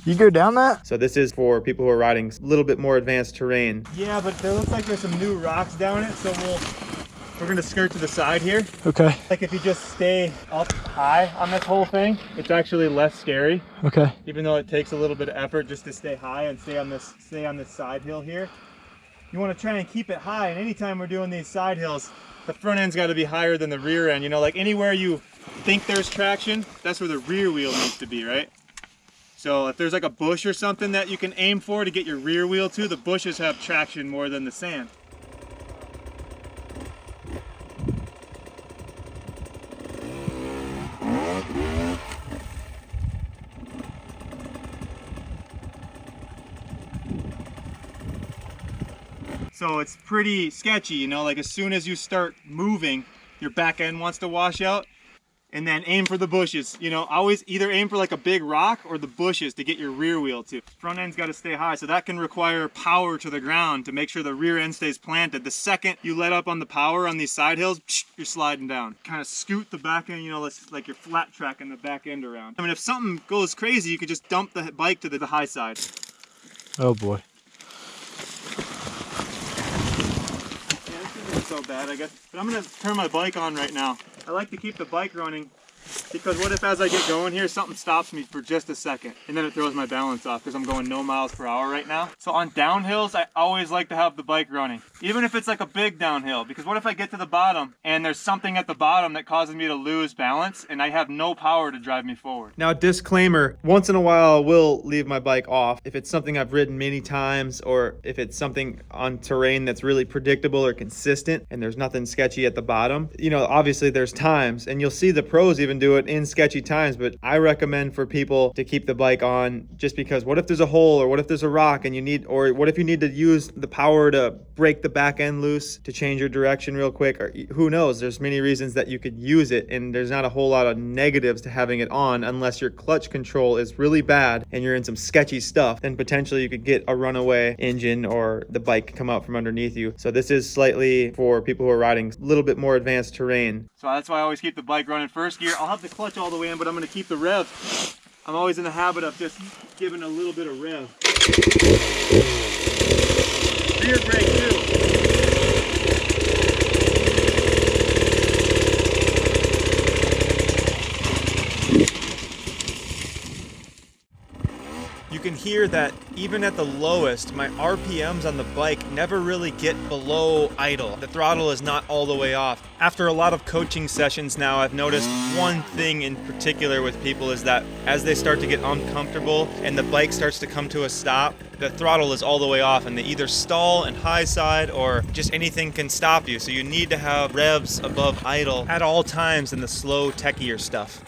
You go down that? So this is for people who are riding a little bit more advanced terrain. Yeah, but there looks like there's some new rocks down it, so we're gonna skirt to the side here. Okay. Like if you just stay up high on this whole thing, it's actually less scary. Okay. Even though it takes a little bit of effort just to stay high and stay on this side hill here. You want to try and keep it high, and anytime we're doing these side hills, the front end's got to be higher than the rear end. You know, like anywhere you think there's traction, that's where the rear wheel needs to be, right? So if there's like a bush or something that you can aim for to get your rear wheel to, the bushes have traction more than the sand. So it's pretty sketchy, you know, like as soon as you start moving, your back end wants to wash out. And then aim for the bushes, you know, always either aim for like a big rock or the bushes to get your rear wheel to. Front end's got to stay high, so that can require power to the ground to make sure the rear end stays planted. The second you let up on the power on these side hills, you're sliding down. Kind of scoot the back end, you know, like you're flat tracking the back end around. I mean, if something goes crazy, you could just dump the bike to the high side. Oh boy. Yeah, this isn't so bad, I guess. But I'm gonna turn my bike on right now. I like to keep the bike running because what if as I get going here, something stops me for just a second and then it throws my balance off because I'm going no miles per hour right now. So on downhills, I always like to have the bike running, even if it's like a big downhill, because what if I get to the bottom and there's something at the bottom that causes me to lose balance and I have no power to drive me forward. Now, disclaimer, once in a while I will leave my bike off if it's something I've ridden many times or if it's something on terrain that's really predictable or consistent and there's nothing sketchy at the bottom. You know, obviously there's times, and you'll see the pros even do it in sketchy times, but I recommend for people to keep the bike on just because what if there's a hole or what if there's a rock and you need, or what if you need to use the power to break the back end loose to change your direction real quick, or who knows, there's many reasons that you could use it, and there's not a whole lot of negatives to having it on unless your clutch control is really bad and you're in some sketchy stuff. Then potentially you could get a runaway engine or the bike come out from underneath you. So this is slightly for people who are riding a little bit more advanced terrain. So that's why I always keep the bike running first gear. I'll have the clutch all the way in, but I'm going to keep the rev. I'm always in the habit of just giving a little bit of rev. Rear brake too. You can hear that even at the lowest, my RPMs on the bike never really get below idle. The throttle is not all the way off. After a lot of coaching sessions now, I've noticed one thing in particular with people is that as they start to get uncomfortable and the bike starts to come to a stop, the throttle is all the way off and they either stall and high side or just anything can stop you. So you need to have revs above idle at all times in the slow, techier stuff.